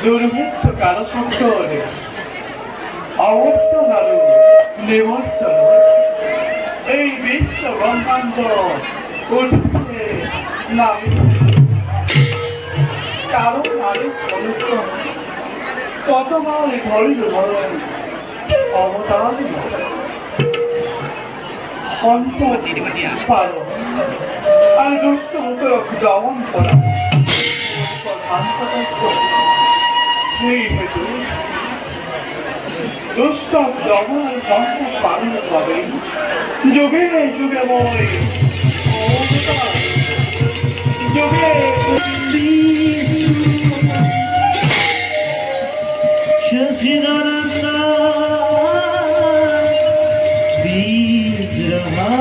দুর্ভিক্ষ কারো সংকটে অবর্তন নিবর্তন এই বিশ্ব ব্রহ্মাণ্ড উঠছে নামে কারো নারী অনুষ্ঠন কতবার ধরিল অবতার সন্তান পারো আর দুষ্ট মুখরক দমন করা সেই হেতু দুষ্ট দমন সন্ত পালন করে যুগে যুগে মই যুগে শশিধরন্দ্র বিগ্রহা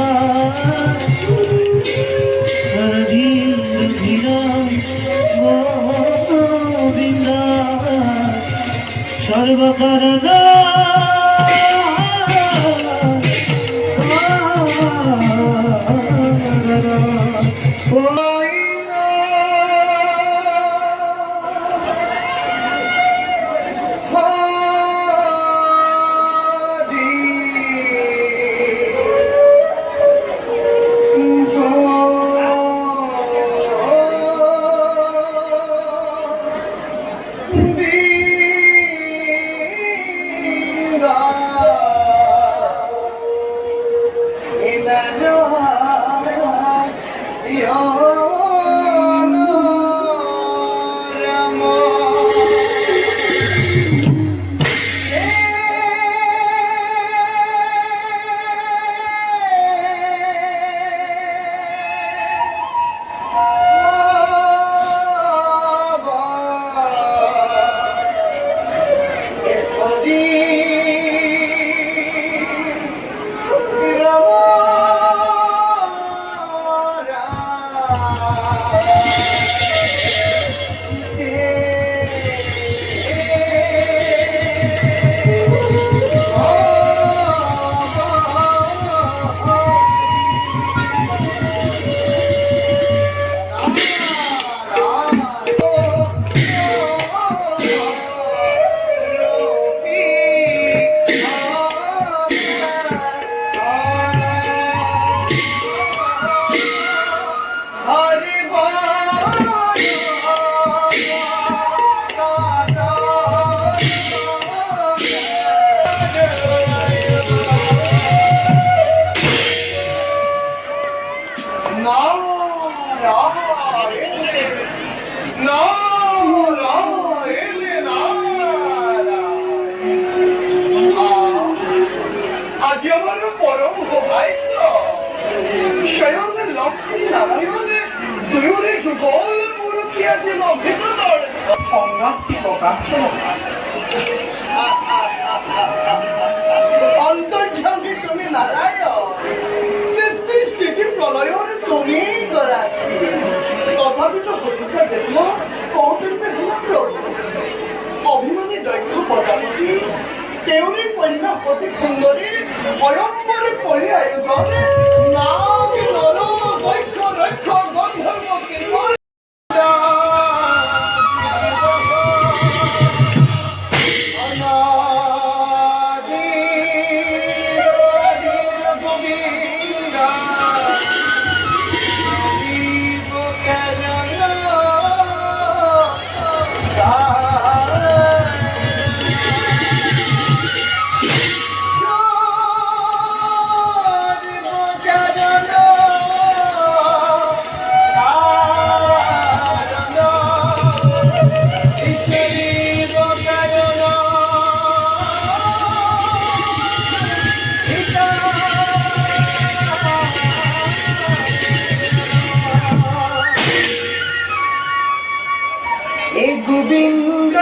সর্বকারণ আজি আমার পরম সৌভাগ্য স্বয়ং লক্ষ্মী নারায়ণে দুয়োরে যুগল মুরুকি আজি লভিতৰ সংঘাতি প্ৰকাশ অন্তৰ্যামী তুমি নারায়ণ সৃষ্টি স্থিতি প্ৰলয়ৰ তুমি গৰাকী তথাপিতো সুধিছা যে কৌতুকে শুনা প্ৰভু অভিমানী দক্ষ প্ৰজাপতি তেওৰী কন্যা সতী সুন্দৰীৰ স্বয়ম্বৰে পৰি আয়োজনে নাগী নৰ যজ্ঞ ৰক্ষ গন্ধৰ্ব কিন্নৰ গোবিন্দ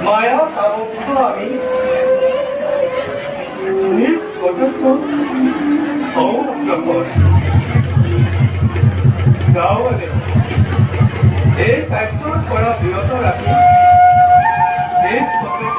মায়া তাবত্য আমি নিজ কটক গাঁৱলে এই কাৰ্যৰ পৰা বিৰত ৰাখি নিজ কটক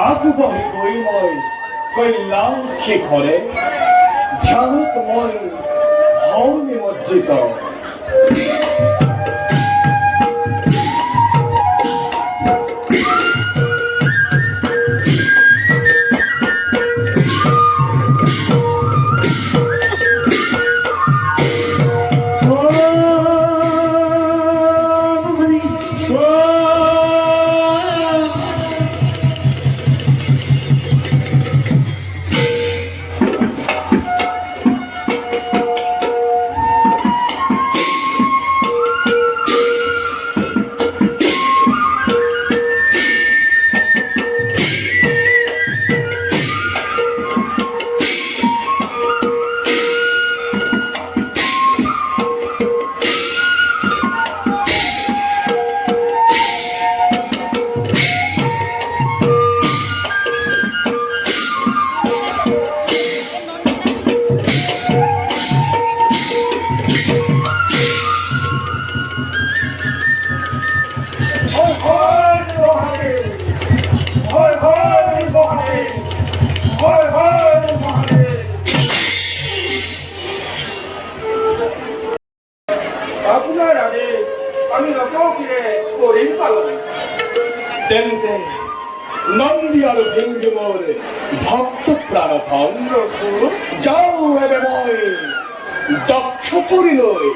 আগবাঢ়ি গৈ মই কল্যাণ শিখৰে ধ্যানত মই হওঁ নিমজ্জিত তেন্তে নন্দিয়ার ভেঙ্গে মোর ভক্ত প্রাণধন যাও এবে মই দক্ষপুরী লই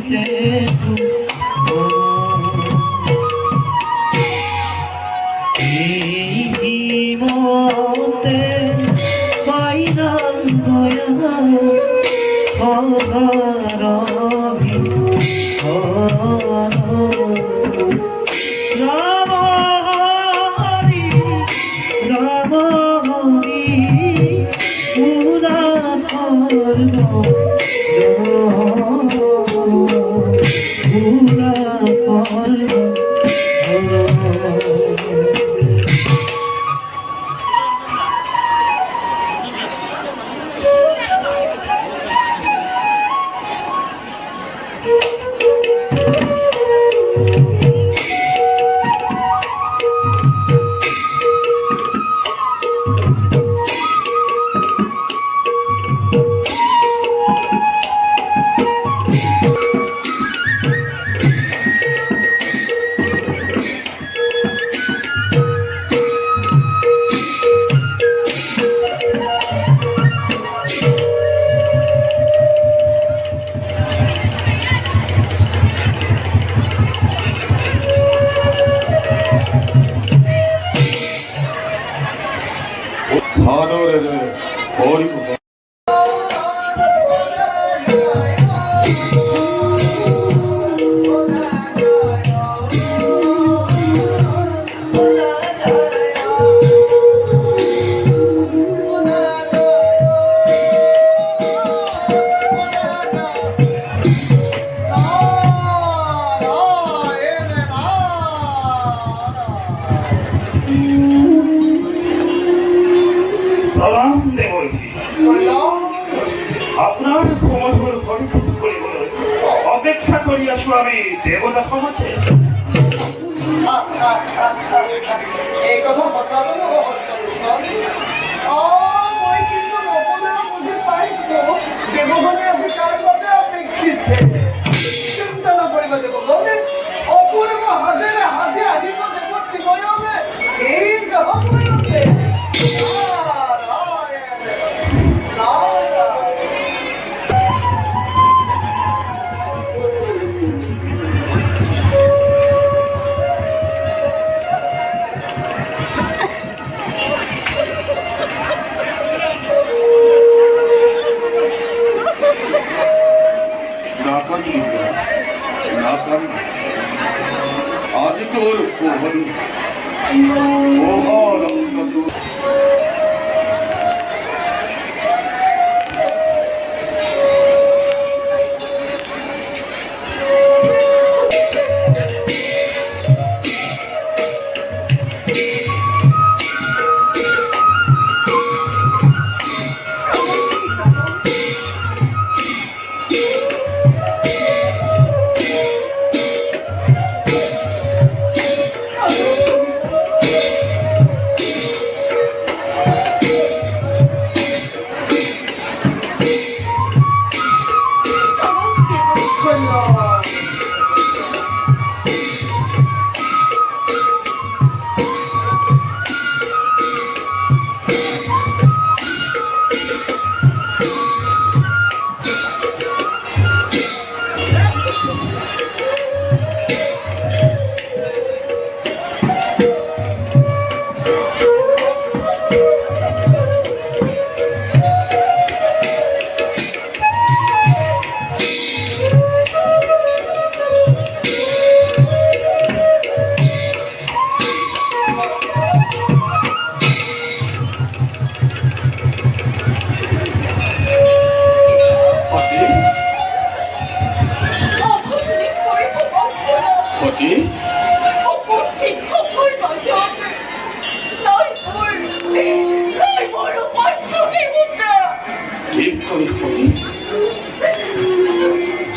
হইতে মতে পাইনা গয়া হরবি হর রাম হরি রাম হরি পুরা সর্ব পুরা সর্ব 하늘에는 버리고 প্রণাম দেবর্ষী আপনার ক্ষমধুর পরিচিত করিবলৈ অপেক্ষা করিয়া স্বামী দেবতা ক্ষমাছে এই কথা সঁচাটো নকব স্বামী মই কিন্তু নকলেও বুজি পাইছো দেৱগণে আজি তাৰ বাবে অপেক্ষিছে চিন্তা নকৰিব দেৱগণে অপূৰ্ব সাজেৰে সাজি আহিব দেৱতী গয়নে এই গাব পৰিছে আজ তোর শোভন শোভা লক্ষ্য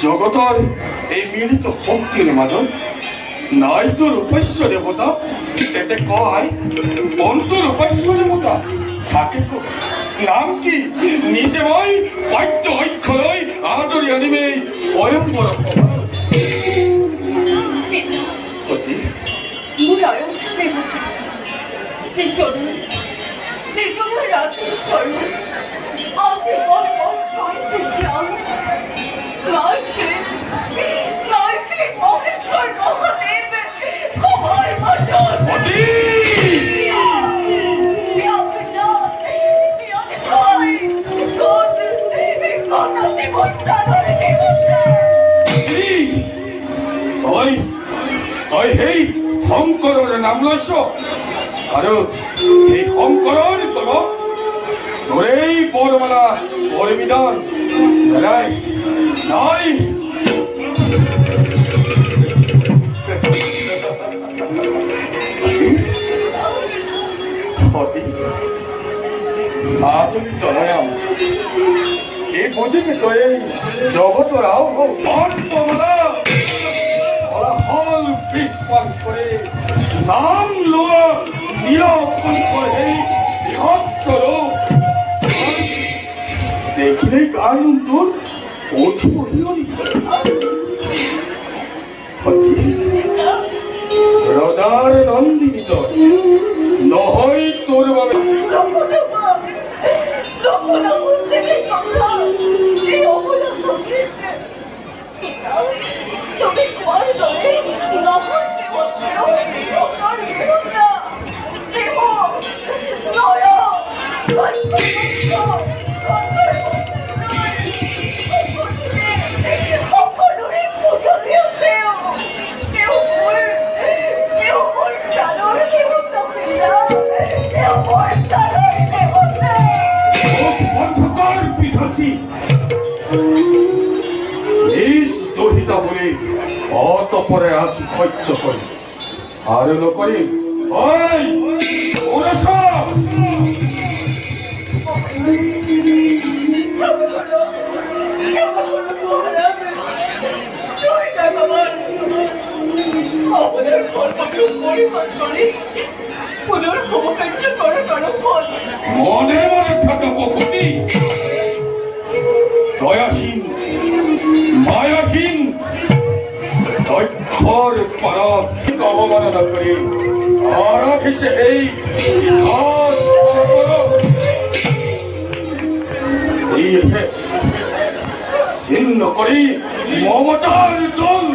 জগতৰ এই মিলিত শক্তিৰ মাজত নাই তোৰ উপাস্য দেৱতা তেতে কয় বন্ধুৰ উপাস্য দেৱতা থাকে ক নাম কি নিজে মই বাদ্য ঐক্যলৈ আদৰি আনিমে স্বয়ংবৰ সতী মোৰ আয়ুষ দেৱতা শ্ৰীজনৰ ৰাতিৰ স্বৰূপ আজি মন কৰিছে যাওঁ সেই শংকৰৰ নাম লৈছ আৰু সেই শংকৰৰ তলত তোৰেই বৰমালা পৰিবিধান নাই নাই সতী আজ আমি তনয়াম কে বুঝিবি তো এই জগতর আহ্বান বরমালা ফলাফল বিপান করে নাম লোয়া নিরক্ষণ করে বিভৎসর দেখিলেই কারণ তোর অতি বলিনি রজার নন্দিনী তোর নহই তোর বাবে তুমি তোমার দলে নহর অন্ধকার পিঠাসি নিজ দহিতা বলে অতপরে আসি সহ্য করি আর নকরি ওই ওরা সব মনে মনে থাকা পক্ষী দয়াহীন মায়াহীন দক্ষর পারথিক অবমাননা করে আরাধিসে এই ছিন্ন করি মমতার জল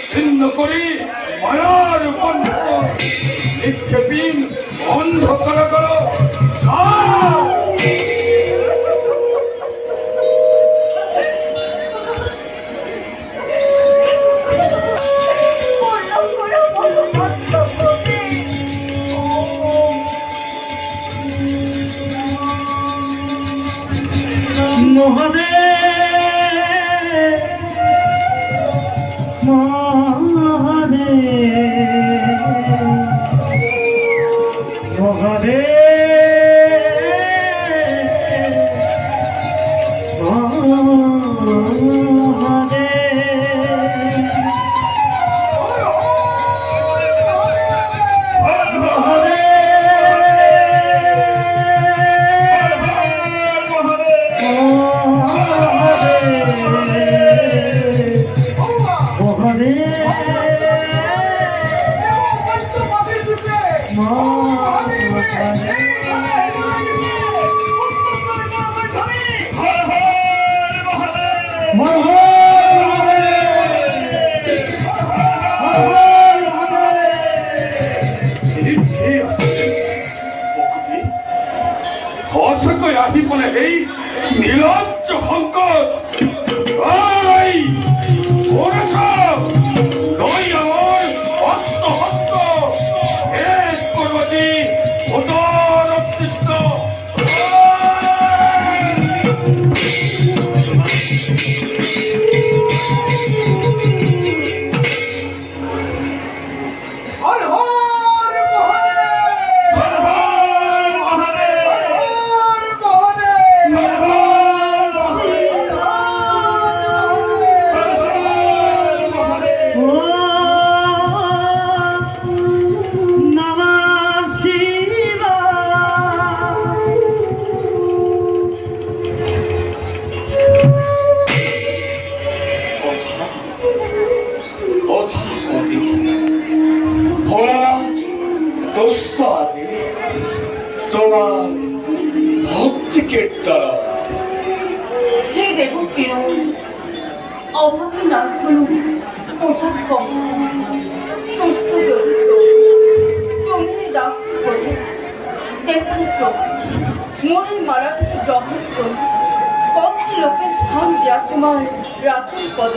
ছিন্ন করি মায়ার বন্ধন নিক্ষেপীন অন্ধকার করো আহি বলে এই নীলজ্জ শংকর ওরা সব নই আমার হস্ত হস্ত এক করবি উদর অস্তিত্ব তোমার ভক্তিকে দ্বারা হে দেবপ্রিয় অভাবী না কোনো পোশাক কম পুষ্প জড়িত তুমি দাগ করে দেখতে প্রভু মোরের মারা থেকে গ্রহণ করে পক্ষে লোকের স্থান দেয়া তোমার রাতের পদ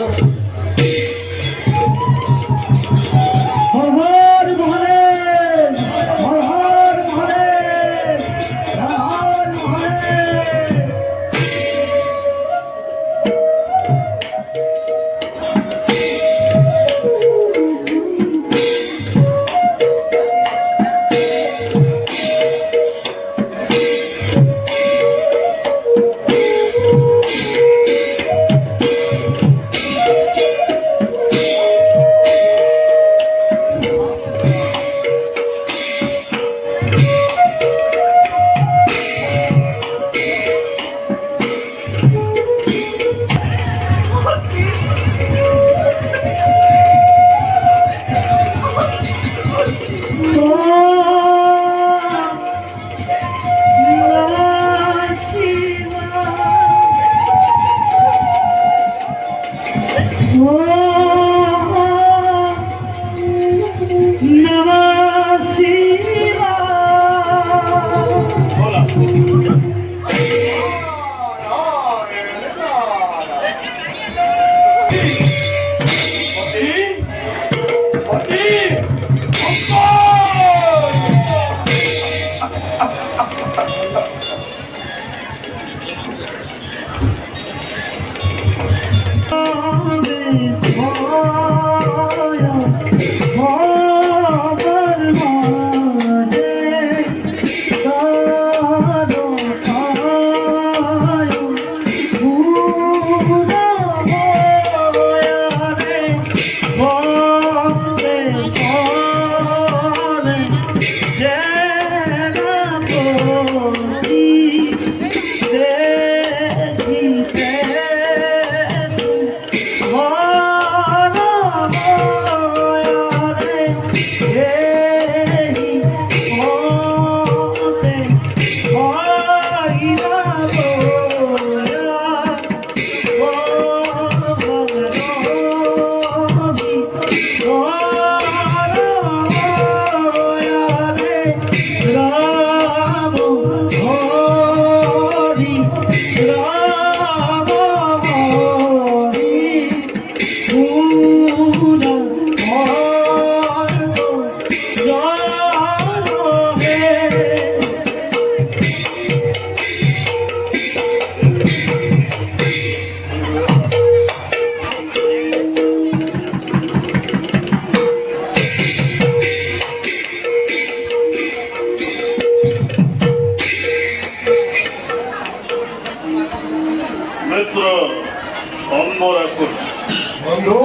পুরা মার্গ জানো হে। মিত্র অন্য রাখুন বন্ধু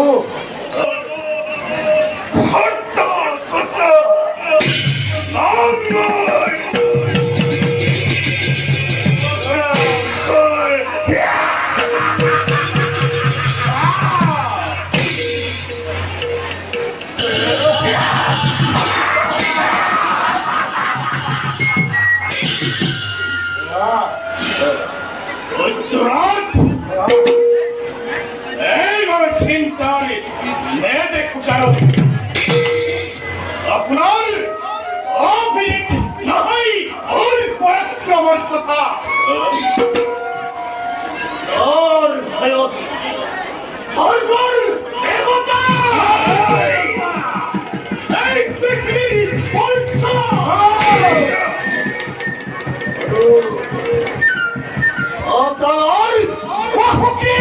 এইভাবে চিন্তার মেয়েদের খুঁটারো আপনার অবিদিত নাই ওর পরাক্রমের কথা ওর ভয় স্বর্গর দেবতা এই পৃথিবীর পঞ্চ অতল বাহুকে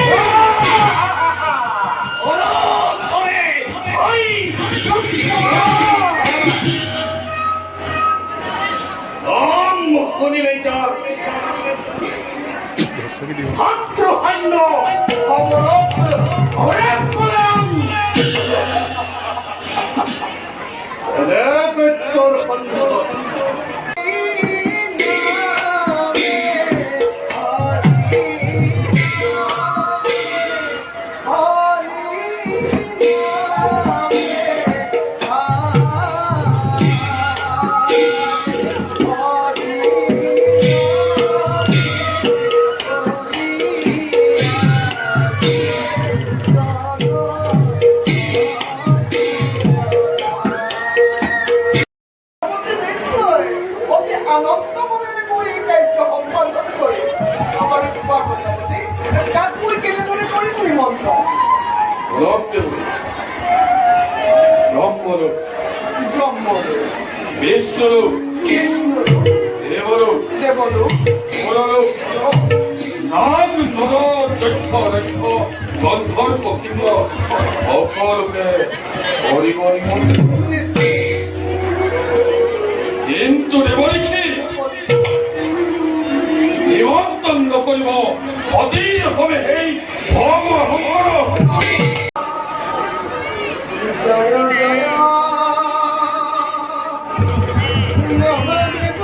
আনন্দ মনে করে এই কার্য সম্পাদন করে আমার কার বই কেনে ধরে করি নিমন্ত্রণ ব্রহ্মলোক ব্রহ্মলোক বিষ্ণুলোক দেবলোক দেবলোক মরলোক নাগ নর দক্ষ দক্ষ গন্ধর্ব কিংব অপলোকে হরিবরি কিন্তু দেবলিখি নিমন্ত্রণ নকরিব অধীর হবে এই ভগহর জয় জয় মহাদেব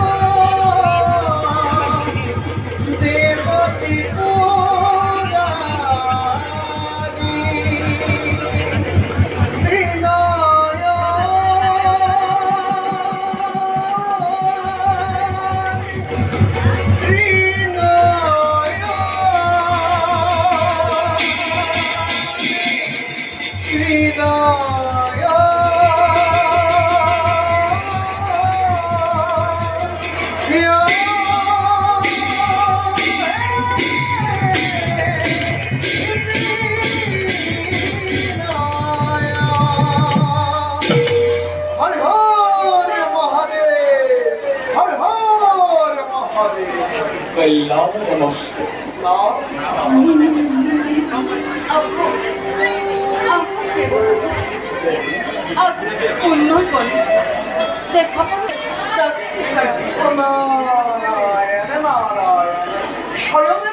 দেবতি পুরারি ত্রিনয় হর হর মহাদেব হর হর মহাদেব কল্যাণ নমস্তে আজ পুণ্যর বলে দেখা পাবে নারায়ণে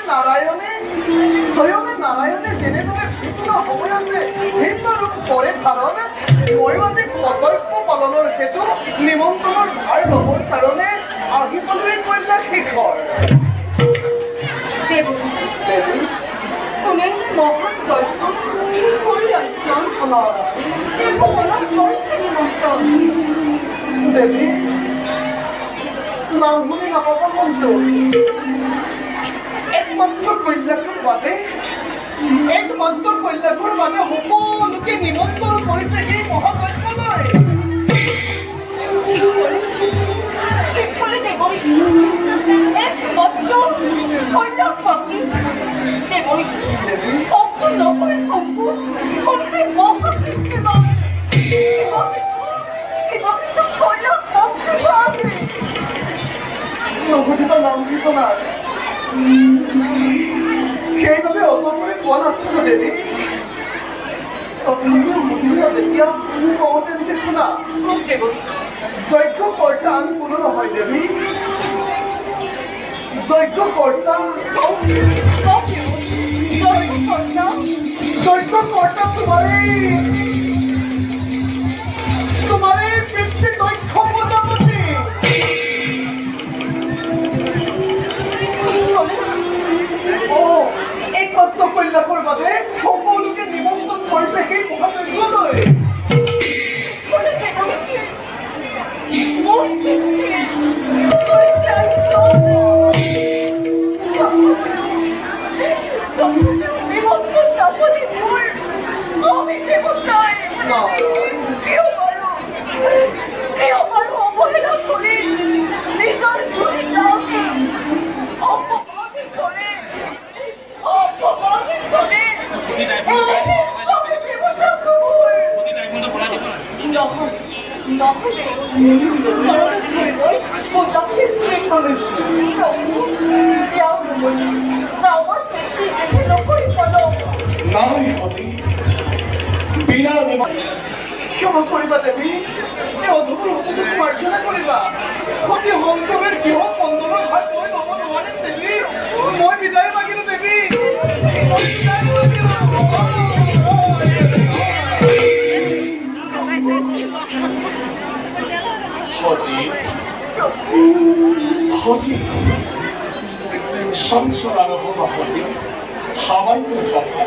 নারায়ণ স্বয়ংে নারায়ণে জেনে তুমি ভিন্ন সময়তে ভিন্ন রূপ করে ধারণ মহিমাতে কর্তব্য পালনের হেতু নিমন্ত্রণের ভার লবৰ কাৰণে আহিবলৈ কন্যা শিখৰ দেব দেৱী কোনে মহান যজ্ঞ কৰি অঞ্চল এবং মনত কৰিছে নিমন্ত্ৰণ দেৱী নাম শুনি নাপাব মনটো একমাত্ৰ কন্যাটোৰ বাবে সকলোকে নিমন্ত্ৰণ কৰিছে এই মহাযজ্ঞলৈ এখানে দেবই একমাত্র কন্যা পাখি দেবই কখন নকরে সংকোচ করিবে মহান লাঞ্ছনার সেইভাবে অত করে কোন আসছিল দেবী তেতিয়া কওঁতেন যে শুনা যজ্ঞ কৰ্তা আন কোনো নহয় দেৱী যজ্ঞ কৰ্তা তোমাৰে পিতৃ দক্ষ প্ৰজাপতি একমাত্ৰ কন্যাকৰ বাবে সকলোকে নিমন্ত্ৰণ কৰিছে সেই মহাযজ্ঞলৈ ক্ষমা কৰিবা দেৱী এই অধমৰ হতটোক মাৰ্জনা কৰিবা সতী সংযমেৰ গৃহ বন্ধনৰ ভাগ মই ল'ব নোৱাৰিম দেৱী মই বিদায় মাগিলো দেৱী সতী সংসার আরম্ভ হতে সামান্য কথা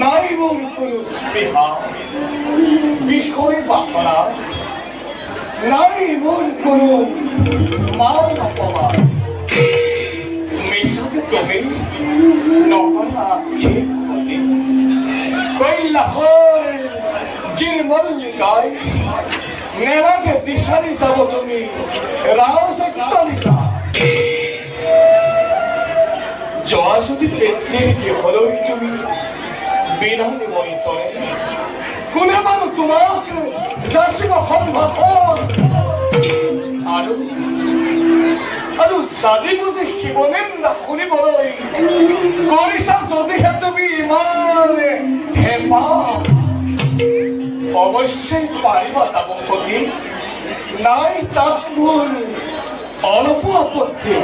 নাই মোৰ কোনো স্পৃহা বিষয় বাসনা নাই মোৰ কোনো মান অপমান মিছাতে তুমি নকৰা এই হতে কৈলাসৰ গিৰমল গাই নেলাগে বিচাৰি যাব তুমি ৰাজ একদমতা যোৱা যদি পেট্ৰিৰ গৃহলৈ তুমি বিনা নিমন্ত্ৰণে কোনে বাৰু তোমাক যাচিব সম্ভাষণ আৰু জানি বুজি শিৱনিন্দা শুনিবলৈ কৰিছা যদিহে তুমি ইমান হেঁপাহ অৱশ্যেই পাৰিবা যাব সতী নাই তাত মোৰ অলপো আপত্তি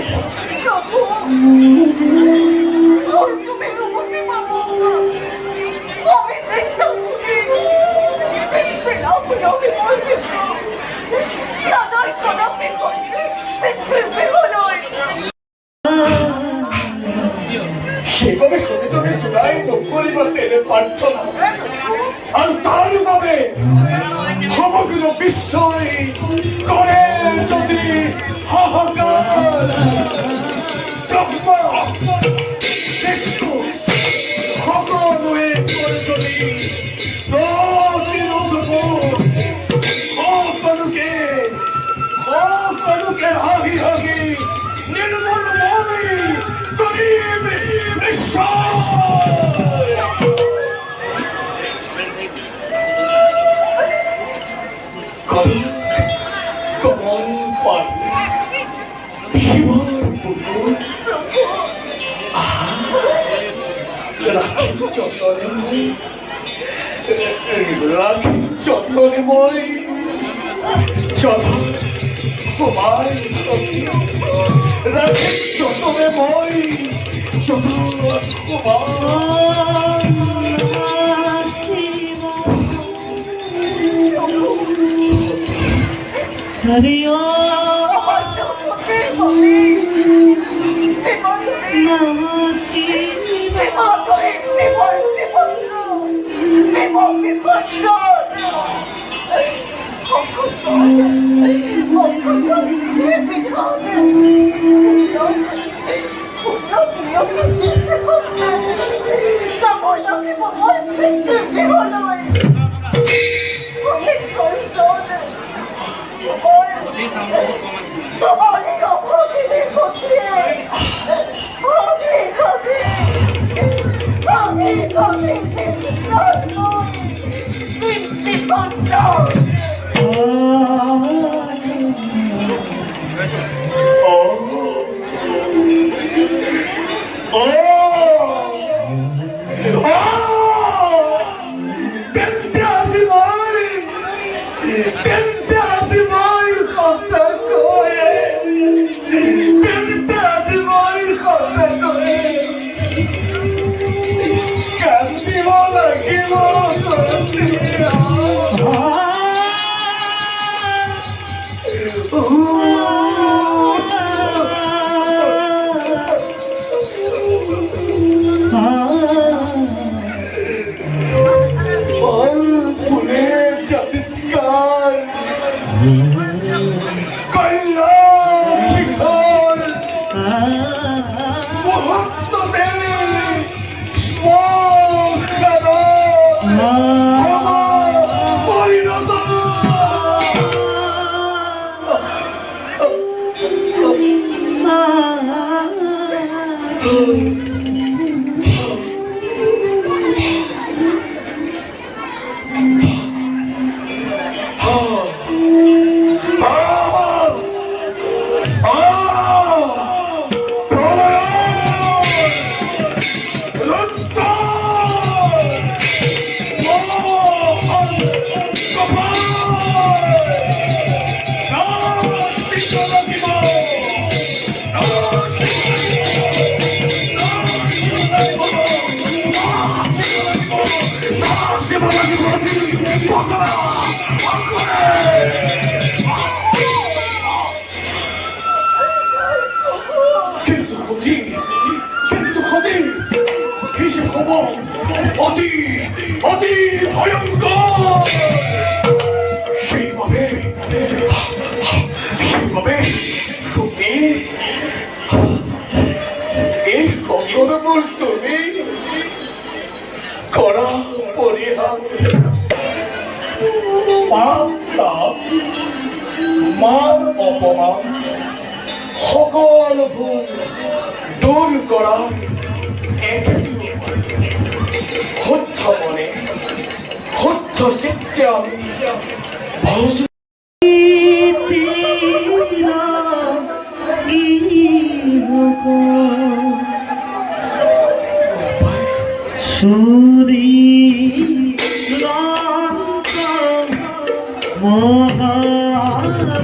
সেইবাবে সতী তুমি জোনাই নকৰিবা তেনে প্ৰাৰ্থনা আৰু তাৰ বাবে সমগ্ৰ বিশ্বই কৰে যদি হাহাকাৰ ব্ৰহ্মা সকলোৱে কৰে যদি প্ৰতিৰোধ সকলোকে হাঁহি হাঁহি নিৰ্মল মনে কৰিম নিশ্চয় কমল পাই শিৱৰ বুকুত ৰাখি যতনে মই জধা সোমাই ৰাখি যতনে মই জধা সোমাই তেন্তে আজি মই সঁচাকৈয়ে তেন্তে আজি মই সঁচাকৈয়ে কান্দিব লাগিব কিন্তু ক্ষতি হিসেবে হব অতি অতি ভয়ঙ্কর সেইভাবে সত্যি এই কখনো তুমি করা পরিহার পাপ তাপ মান অপমান সকল ভুল দূর করার শুদ্ধ মনে শুদ্ধ চিত্তে আমি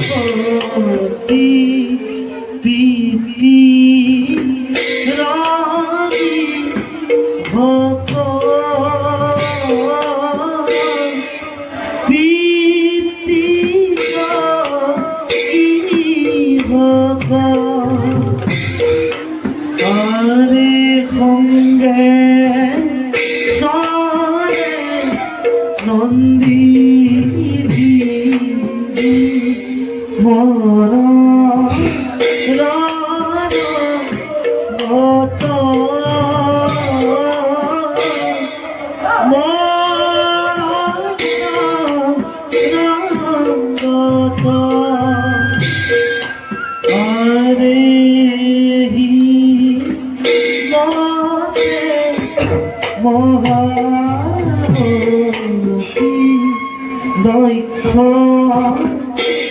মহাপতি প্রীতি রাগী ভক্ত প্রীতি ভক্ত আরে সঙ্গে সারে নন্দী দক্ষ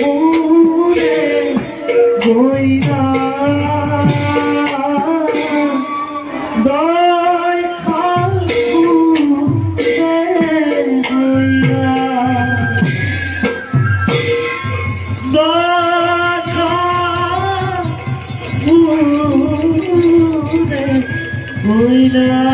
উড়ে গইরা দক্ষ উড়ে গইরা দক্ষ উড়ে গইরা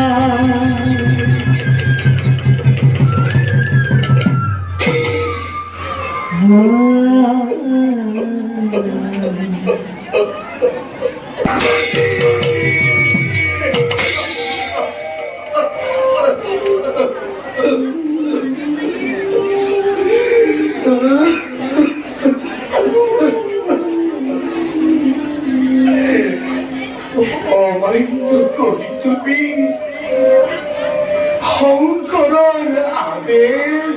তুমি শঙ্কৰৰ আদেশ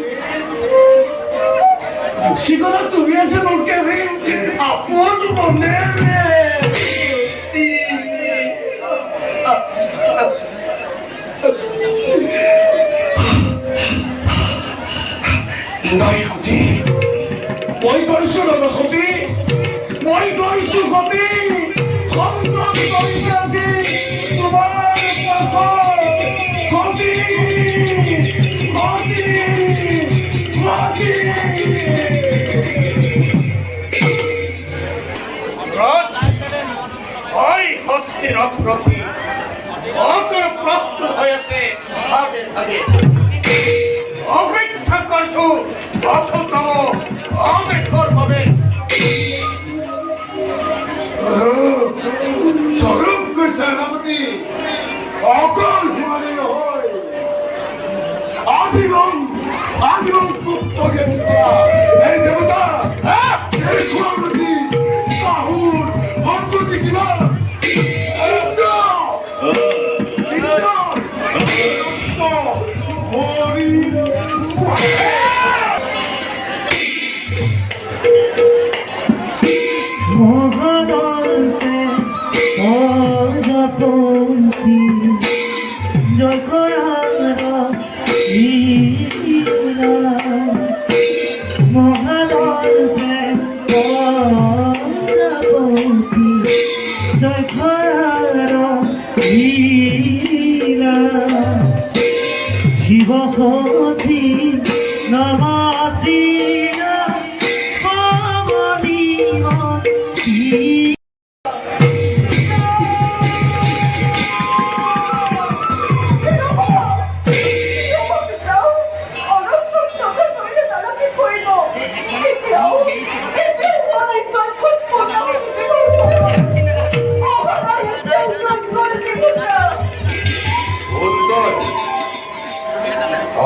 শিকলা তুমি আছে মোক আপন মনেৰে নাই সতী মই গৈছো ৰবা সতী মই গৈছো সতী সংগ্ৰাম কৰিছে আজি তোমাৰ সতী সতী সতী সতী প্রতি অতর প্রাপ্ত হয়েছে ভাগে ভাগে অপেক্ষা করছো অথতম অমেঘর হবে স্বরূপ সেনাপতি অকল হিমালয় হয় আজীবন আজীবন পুস্তকে এই দেবতা এই ঘোরমতি সাহুর অদ্ভুতি কিনা মহাদন্তে অজপন্থী জয়করার লীলা মহাদন্তে অজপন্থী জয়করার লীলা শিবসতী নমাতিয়া পাবনী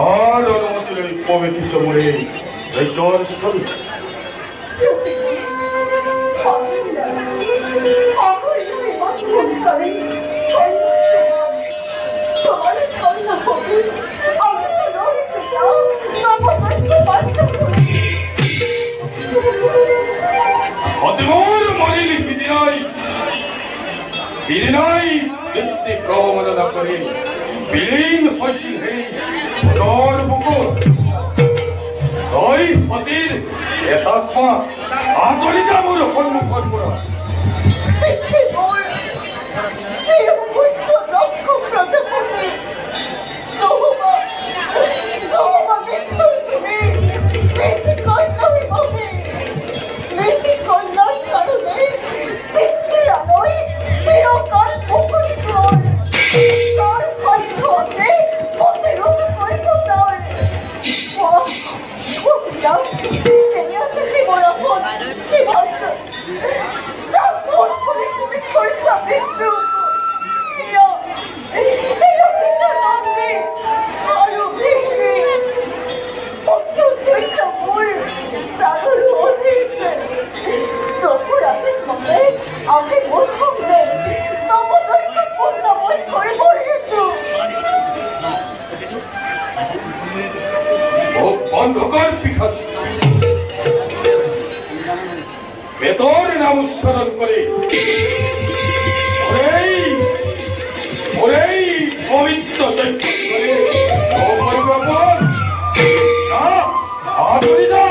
আর অনুমতি লই পবিত্র সময়ে যজ্ঞর স্থলে অতিমূর মলিল বিধি নাই চিনি নাই কীর্তি কামনা করে বিলীন হয়েছিল হে তোর বুকুর তই সতীর এতাত্মা আঁচলি যাবর সন্মুখত পৰা অন্ধকার পিখাসী বেতর নাম উচ্চারণ করে ওরেই পবিত্র যজ্ঞ আদরি না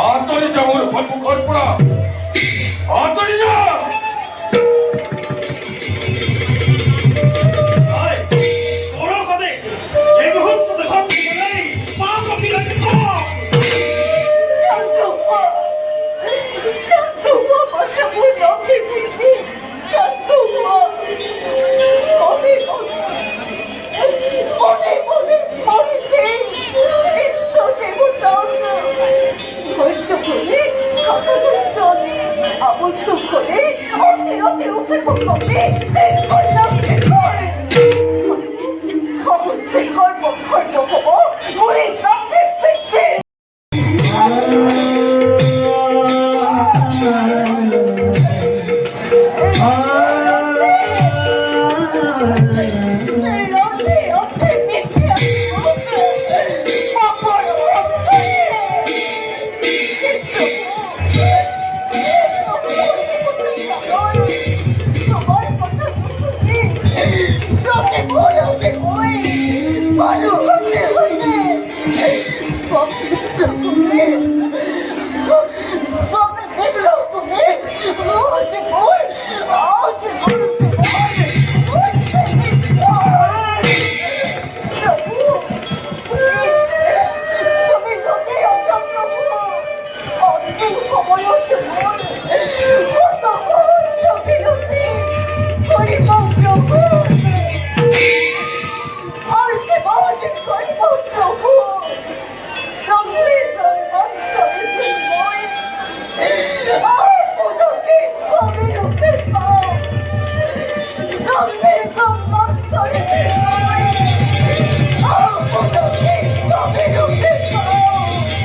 আতরি যা মোর সন্মুখৰ পৰা আতৰি যা অবশ্যক করে অচিরতে উঠে পড়বে অবশ্যই কর্মখণ্ড হব মরে রক্তে পেটে ভালো হতে সময়ত মনে কত কষ্ট বিরতি করিব প্রভু আর কেবল করিব প্রভু জন্মে জন্মান্তরে জন্মই আর পুনকে স্বামীরূপে পাও জন্মে জন্মান্তরে জন্মই আর পুনকে স্বামীরূপে পাও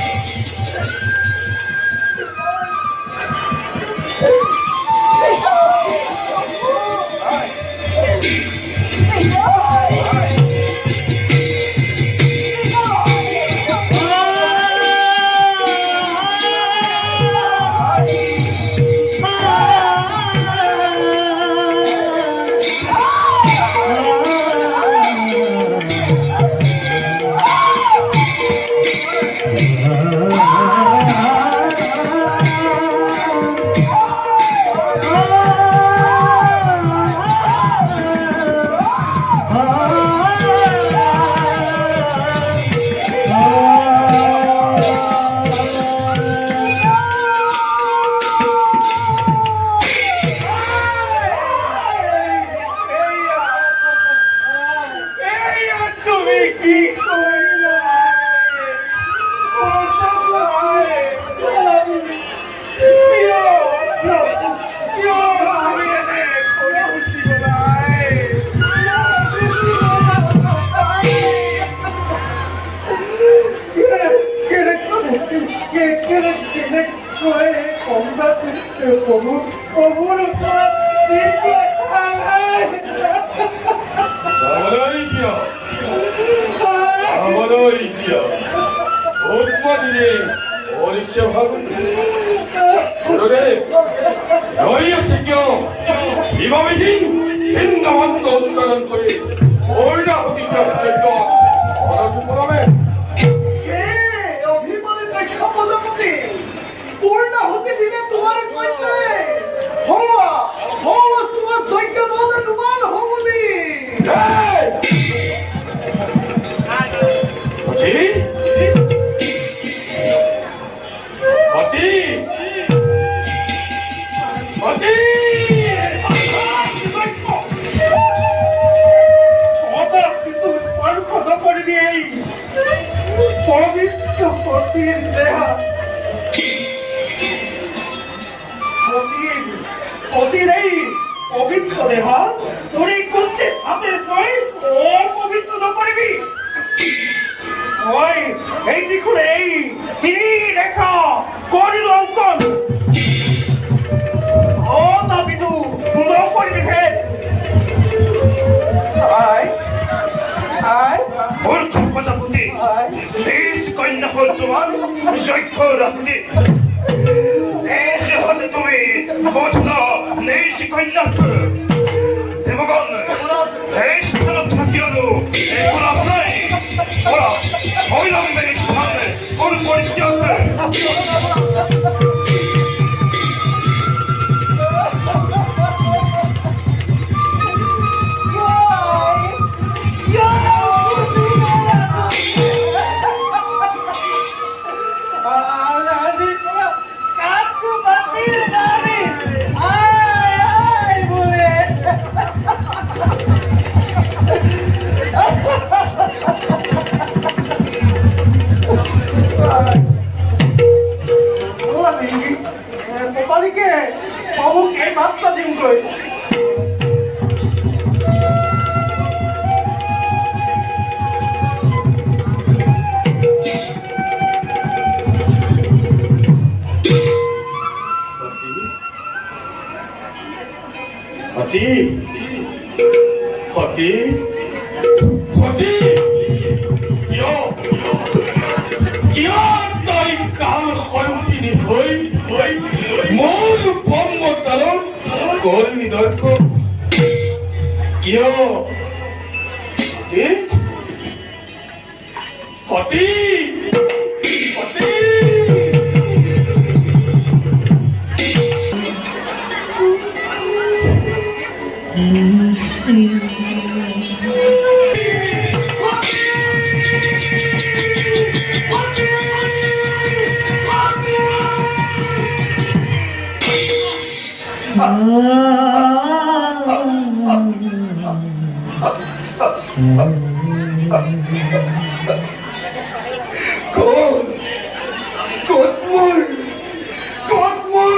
Godmor,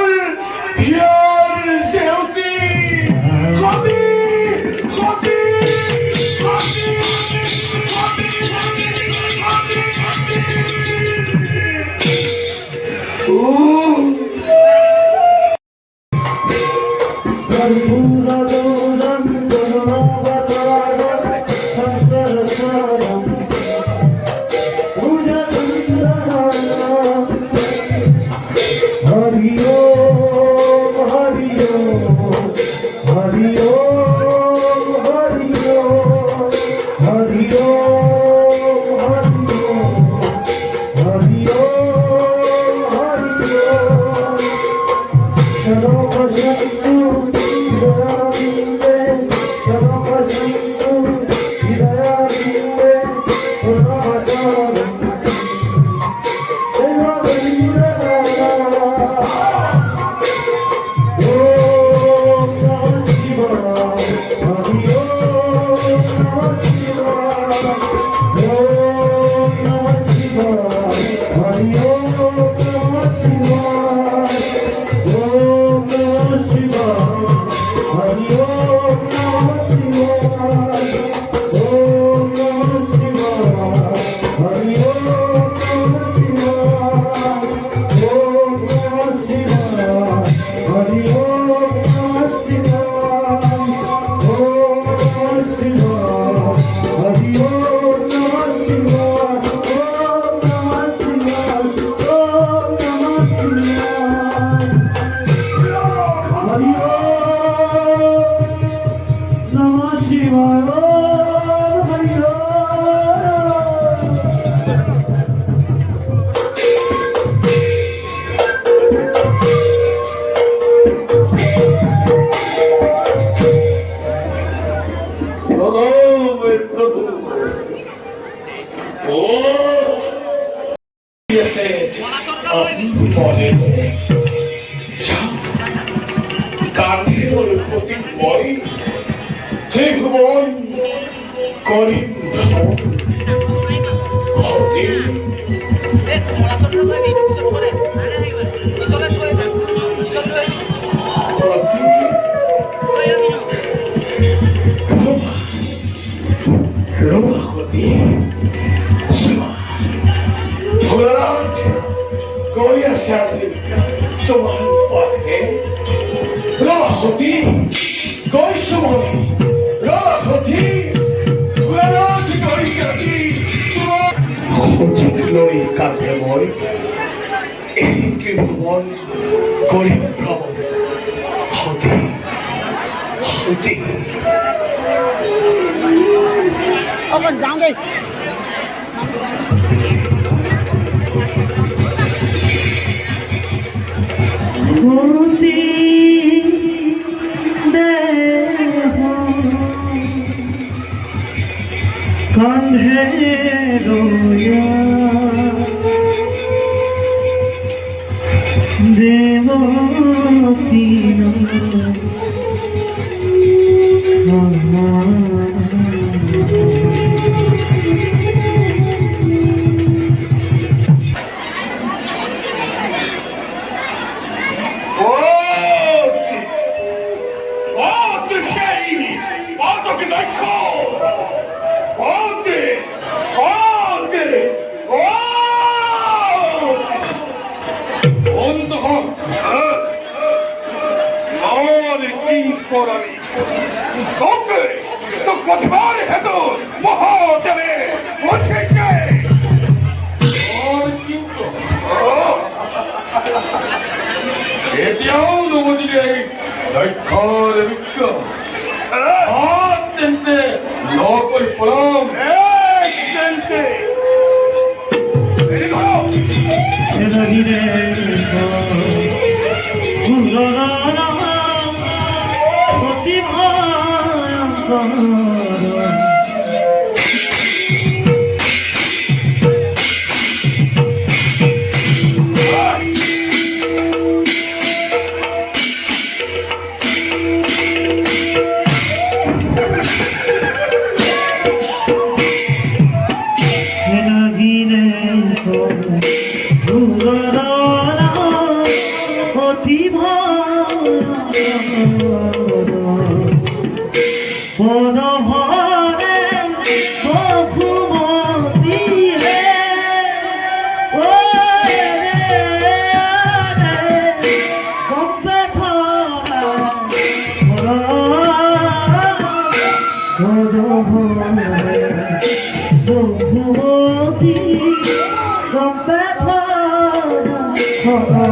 hier zählt die. Con dáng đi. होती देह कांधे रोया देवती পদ ভরে বহুমতি হে ও রে কবে ধরা পদ ভরে বহুমতি কবে ধরা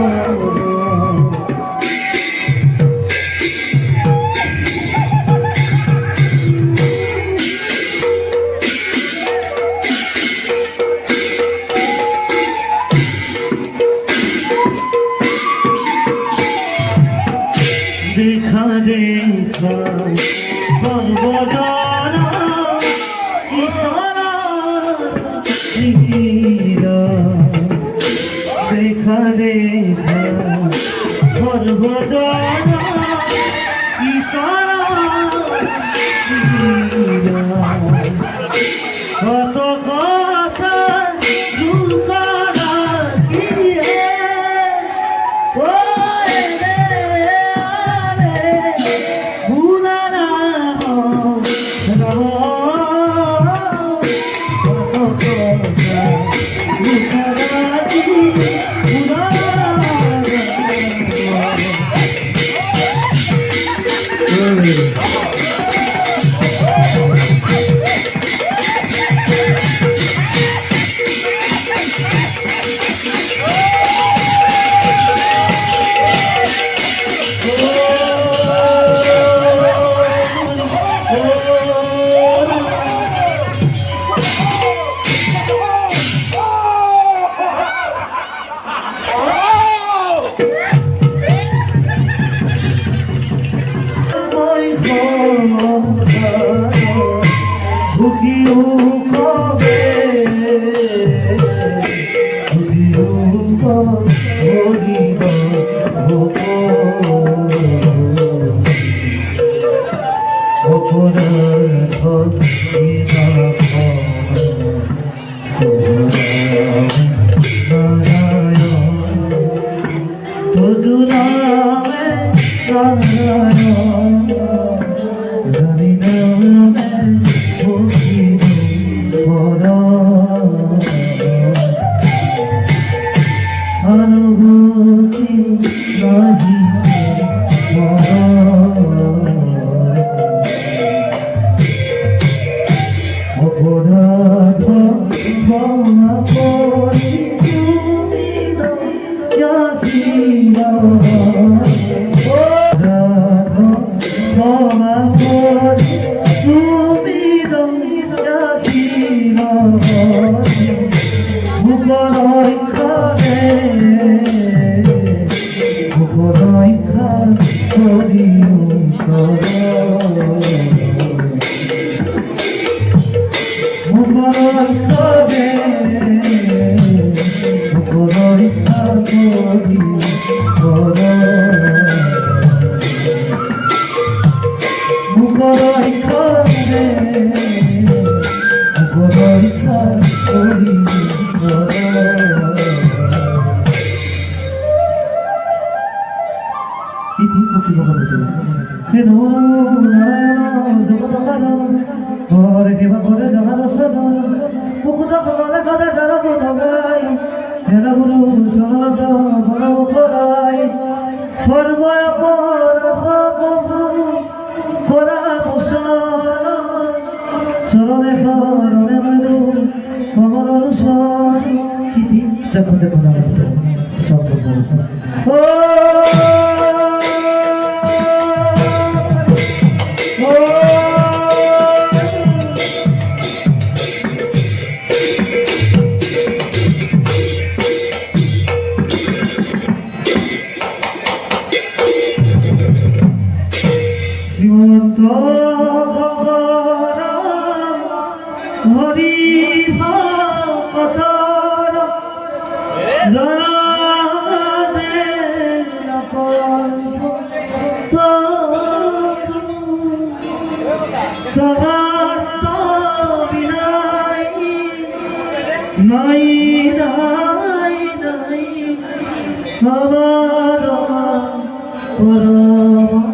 देखा देखा बजाना इशारा हीरा देखा देखा बजाना इशारा हीरा कत कासा झुलकाना की है ओ নাই নাই নাই আমার পরম